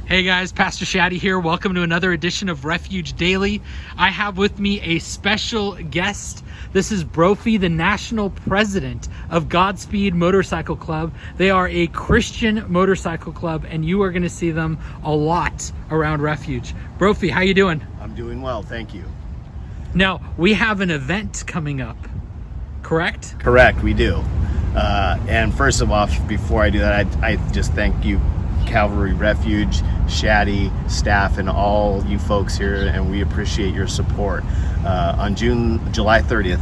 Hey guys, Pastor Shady here. Welcome to another edition of Refuge Daily. I have with me a special guest. This is Brofie, the national president of Godspeed Motorcycle Club. They are a Christian motorcycle club, and you are going to see them a lot around Refuge. Brofie, how you doing? I'm doing well, thank you. Now, we have an event coming up, correct? Correct, we do. And first of all, before I do that, I just thank you, Calvary Refuge, Shady, staff, and all you folks here, and we appreciate your support. On July 30th,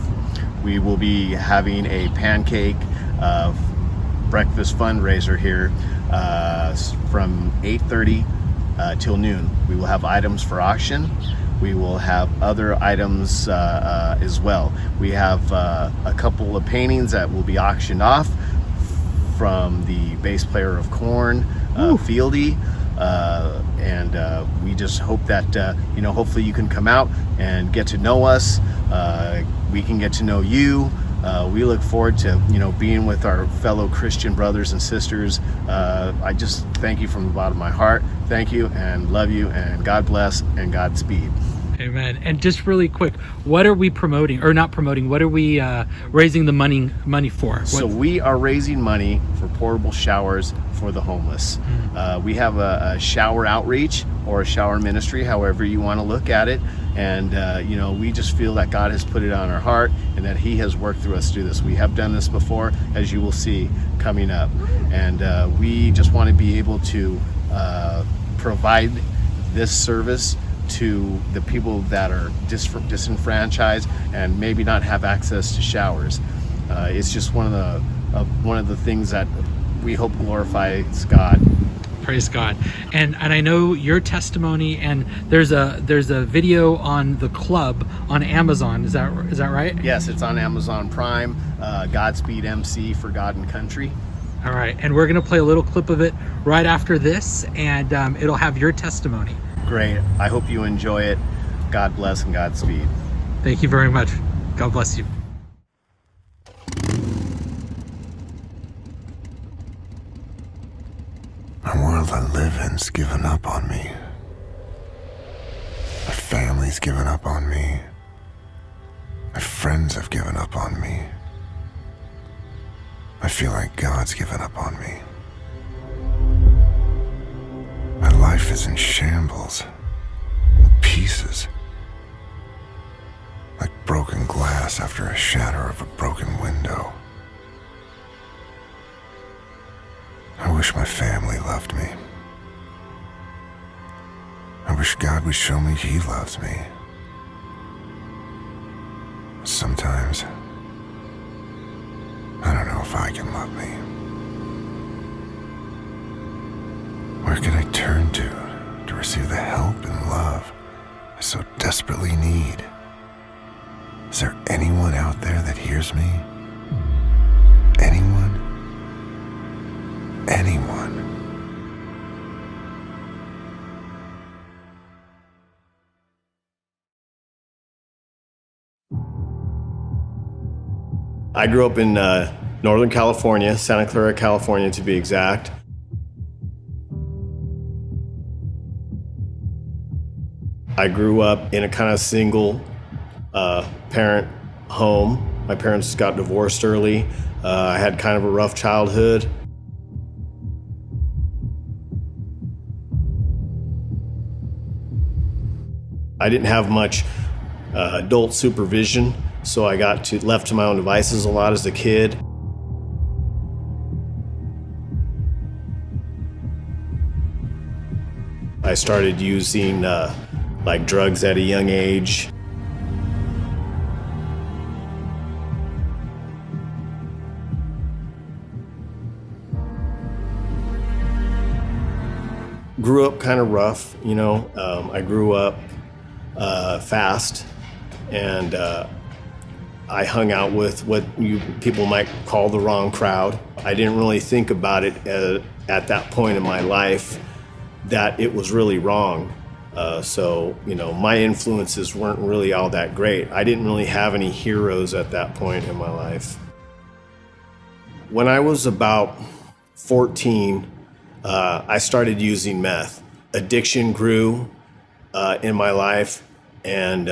we will be having a pancake breakfast fundraiser here from 8:30 till noon. We will have items for auction. We will have other items as well. We have a couple of paintings that will be auctioned off from the bass player of Korn, Fieldy, and we just hope that hopefully you can come out and get to know us. We can get to know you. We look forward to being with our fellow Christian brothers and sisters. I just thank you from the bottom of my heart. Thank you and love you, and God bless and Godspeed. Amen. And just really quick, what are we promoting, or not promoting? What are we raising the money for? So we are raising money for portable showers for the homeless. We have a shower outreach or a shower ministry, however you want to look at it. And we just feel that God has put it on our heart, and that He has worked through us to do this. We have done this before, as you will see coming up, and we just want to be able to provide this service to the people that are disenfranchised and maybe not have access to showers. It's just one of the things that we hope glorifies God. Praise God. And I know your testimony, and there's a video on the club on Amazon. Is that right? Yes, it's on Amazon Prime. Godspeed MC for God and Country. All right, and we're going to play a little clip of it right after this, and it'll have your testimony. Great. I hope you enjoy it. God bless and Godspeed. Thank you very much. God bless you. The world I live in's given up on me. My family's given up on me. My friends have given up on me. I feel like God's given up on me. My life is in shambles, in pieces, like broken glass after a shatter of a broken window. I wish my family loved me. I wish God would show me He loves me. Sometimes, I don't know if I can love me. Where can I turn to receive the help and love I so desperately need? Is there anyone out there that hears me? Anyone? Anyone? I grew up in Northern California, Santa Clara, California to be exact. I grew up in a kind of single parent home. My parents got divorced early. I had kind of a rough childhood. I didn't have much adult supervision, so I got left to my own devices a lot as a kid. I started using like drugs at a young age. Grew up kind of rough, I grew up fast, and I hung out with what people might call the wrong crowd. I didn't really think about it at that point in my life that it was really wrong. So my influences weren't really all that great. I didn't really have any heroes at that point in my life. When I was about 14, I started using meth. addiction grew in my life and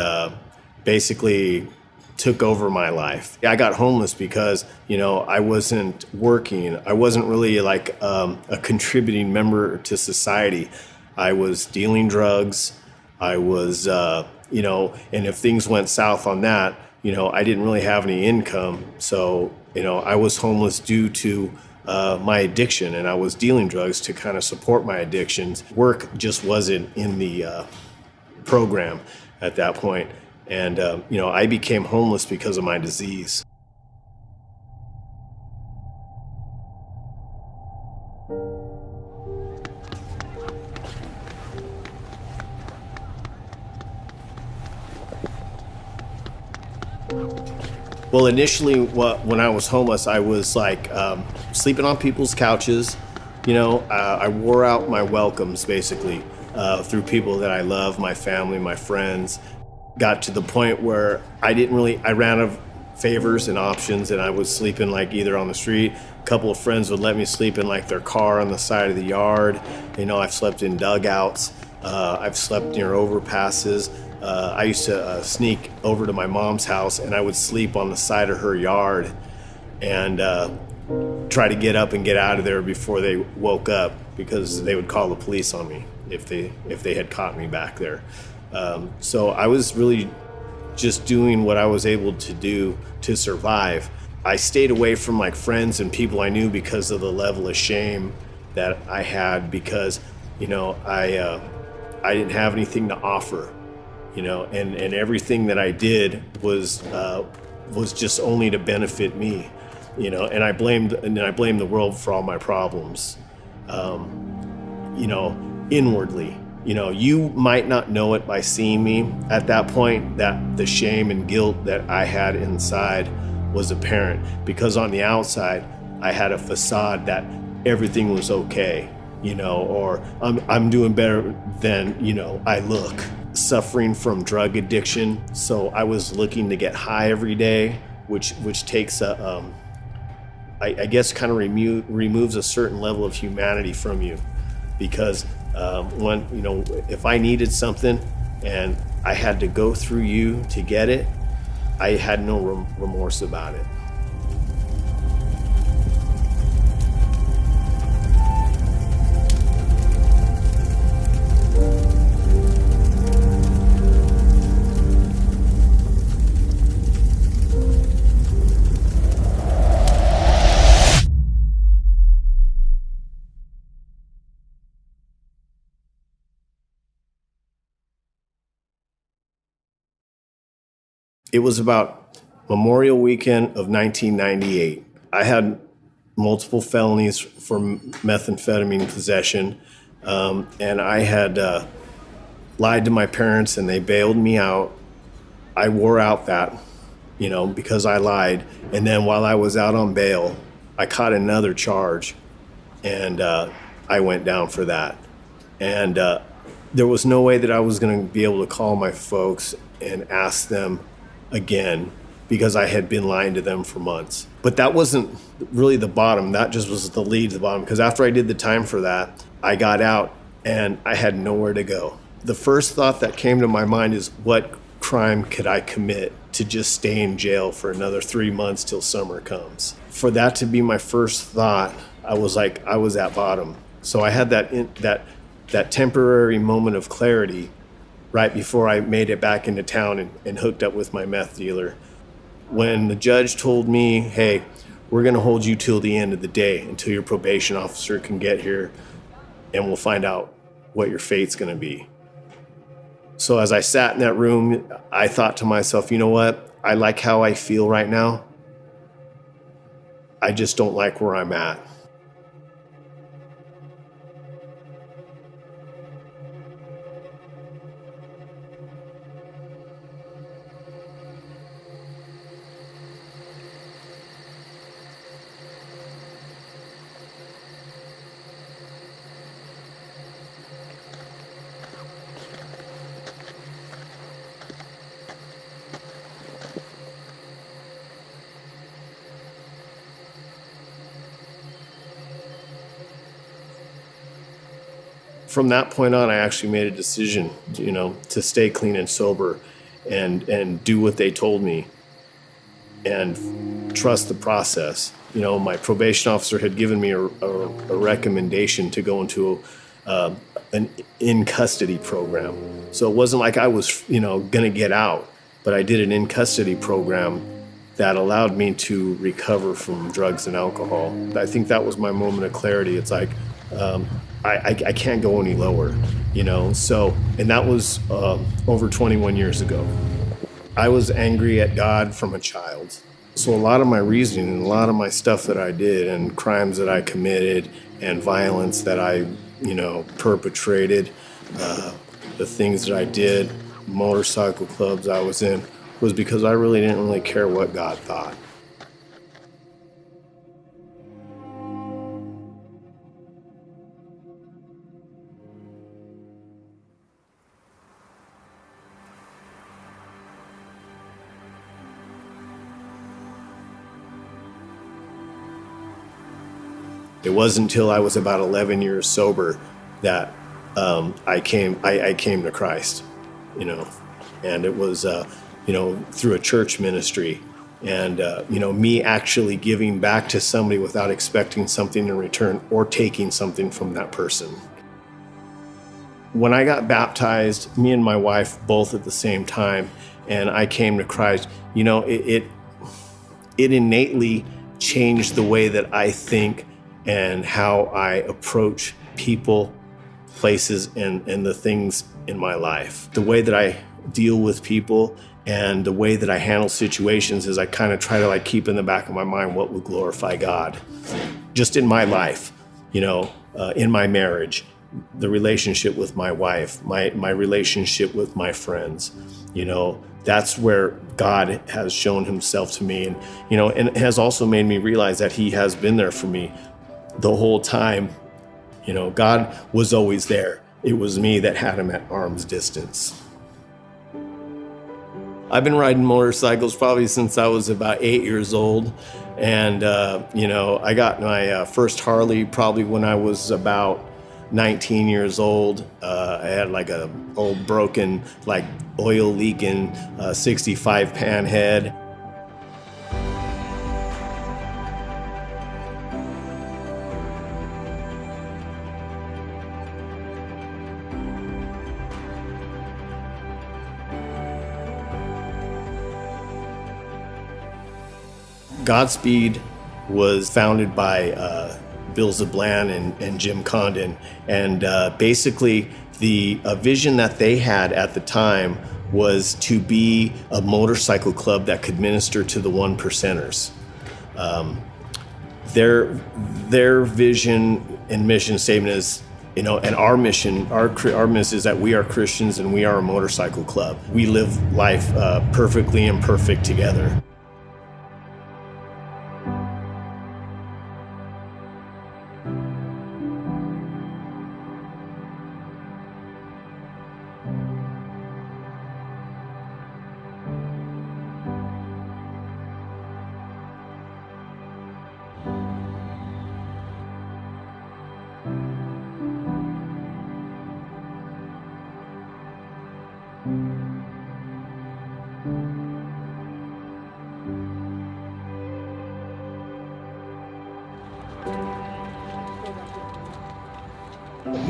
basically took over my life. I got homeless because, I wasn't working. I wasn't really like a contributing member to society. I was dealing drugs. I was, and if things went south on that, I didn't really have any income. So, I was homeless due to my addiction, and I was dealing drugs to kind of support my addictions. Work just wasn't in the program at that point. And, I became homeless because of my disease. Well, initially, when I was homeless, I was like sleeping on people's couches. I wore out my welcomes basically through people that I love, my family, my friends. Got to the point where I ran out of favors and options, and I was sleeping like either on the street. A couple of friends would let me sleep in like their car on the side of the yard. I've slept in dugouts. I've slept near overpasses. I used to sneak over to my mom's house, and I would sleep on the side of her yard and try to get up and get out of there before they woke up, because they would call the police on me if they had caught me back there. So I was really just doing what I was able to do to survive. I stayed away from like friends and people I knew because of the level of shame that I had, because I didn't have anything to offer. And everything that I did was just only to benefit me, and I blamed the world for all my problems, inwardly. You might not know it by seeing me at that point, that the shame and guilt that I had inside was apparent, because on the outside I had a facade that everything was okay, or I'm doing better than I look. Suffering from drug addiction, so I was looking to get high every day, which takes I guess kind of removes a certain level of humanity from you, because if I needed something and I had to go through you to get it, I had no remorse about it. It was about Memorial Weekend of 1998. I had multiple felonies for methamphetamine possession, and I had lied to my parents, and they bailed me out. I wore out that, because I lied. And then while I was out on bail, I caught another charge, and I went down for that. And there was no way that I was going to be able to call my folks and ask them again, because I had been lying to them for months. But that wasn't really the bottom. That just was the lead to the bottom, because after I did the time for that, I got out and I had nowhere to go. The first thought that came to my mind is, what crime could I commit to just stay in jail for another 3 months till summer comes? For that to be my first thought, I was at bottom. So I had that temporary moment of clarity right before I made it back into town and hooked up with my meth dealer. When the judge told me, hey, we're gonna hold you till the end of the day, until your probation officer can get here, and we'll find out what your fate's gonna be. So as I sat in that room, I thought to myself, you know what? I like how I feel right now. I just don't like where I'm at. from that point on, I actually made a decision, to stay clean and sober and do what they told me and trust the process. My probation officer had given me a recommendation to go into an in-custody program. So it wasn't like I was, going to get out, but I did an in-custody program that allowed me to recover from drugs and alcohol. I think that was my moment of clarity. It's like, I can't go any lower, So, and that was over 21 years ago. I was angry at God from a child. So a lot of my reasoning and a lot of my stuff that I did and crimes that I committed and violence that I, perpetrated, the things that I did, motorcycle clubs I was in, was because I really didn't really care what God thought. It wasn't until I was about 11 years sober that I came to Christ, and it was, through a church ministry and, me actually giving back to somebody without expecting something in return or taking something from that person. When I got baptized, me and my wife both at the same time, and I came to Christ, it innately changed the way that I think and how I approach people, places, and the things in my life. The way that I deal with people and the way that I handle situations is I kind of try to keep in the back of my mind what would glorify God. Just in my life, in my marriage, the relationship with my wife, my relationship with my friends, that's where God has shown himself to me, and and has also made me realize that he has been there for me the whole time. God was always there. It was me that had him at arm's distance. I've been riding motorcycles probably since I was about 8 years old. And, I got my first Harley probably when I was about 19 years old. I had a old broken, oil leaking 65 pan head. Godspeed was founded by Bill Zablan and Jim Condon, and basically the vision that they had at the time was to be a motorcycle club that could minister to the one percenters. Their vision and mission statement is, and our mission is that we are Christians and we are a motorcycle club. We live life perfectly imperfect together.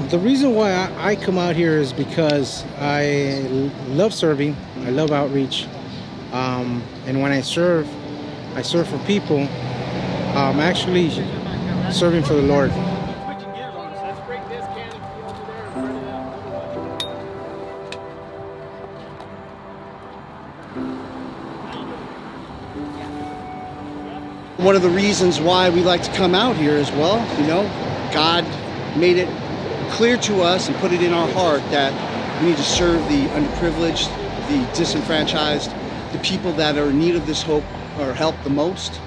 The reason why I come out here is because I love serving, I love outreach, and when I serve for people. I'm actually serving for the Lord. One of the reasons why we like to come out here as well, God made it clear to us and put it in our heart that we need to serve the underprivileged, the disenfranchised, the people that are in need of this hope or help the most.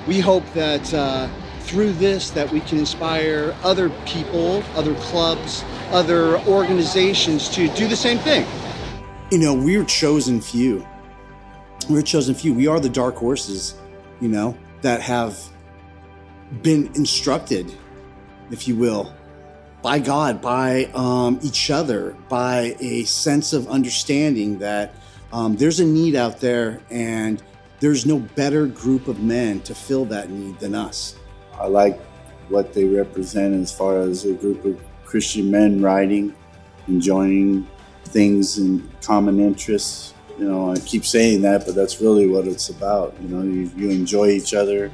We hope that through this that we can inspire other people, other clubs, other organizations to do the same thing. We're chosen few. We're chosen few. We are the dark horses, that have been instructed, if you will, by God, by each other, by a sense of understanding that there's a need out there, and there's no better group of men to fill that need than us. I like what they represent as far as a group of Christian men riding, enjoying things in common interests. You know, I keep saying that, but that's really what it's about. You know, you enjoy each other,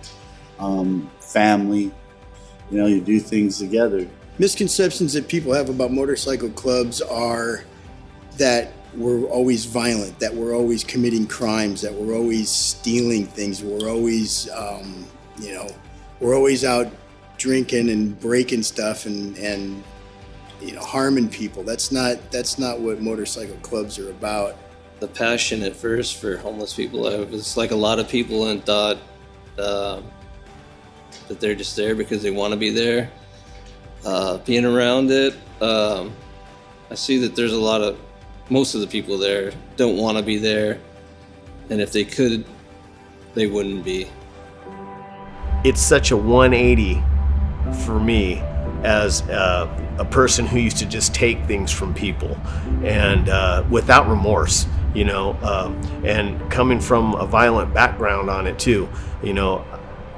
family, you know, you do things together. Misconceptions that people have about motorcycle clubs are that we're always violent, that we're always committing crimes, that we're always stealing things, we're always, we're always out drinking and breaking stuff and harming people. That's not what motorcycle clubs are about. The passion at first for homeless people, I was like a lot of people and thought that they're just there because they want to be there. Being around it, I see that there's most of the people there don't want to be there, and if they could, they wouldn't be. It's such a 180 for me as a person who used to just take things from people and without remorse, you know, and coming from a violent background on it too. You know,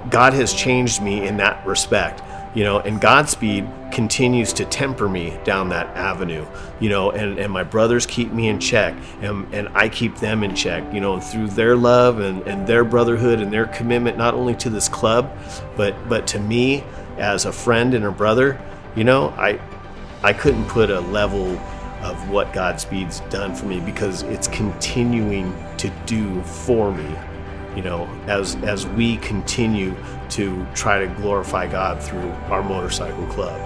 God has changed me in that respect. You know, and Godspeed continues to temper me down that avenue, you know, and my brothers keep me in check, and I keep them in check, you know, through their love and their brotherhood and their commitment, not only to this club, but to me as a friend and a brother. You know, I couldn't put a level of what Godspeed's done for me, because it's continuing to do for me, you know, as we continue to try to glorify God through our motorcycle club.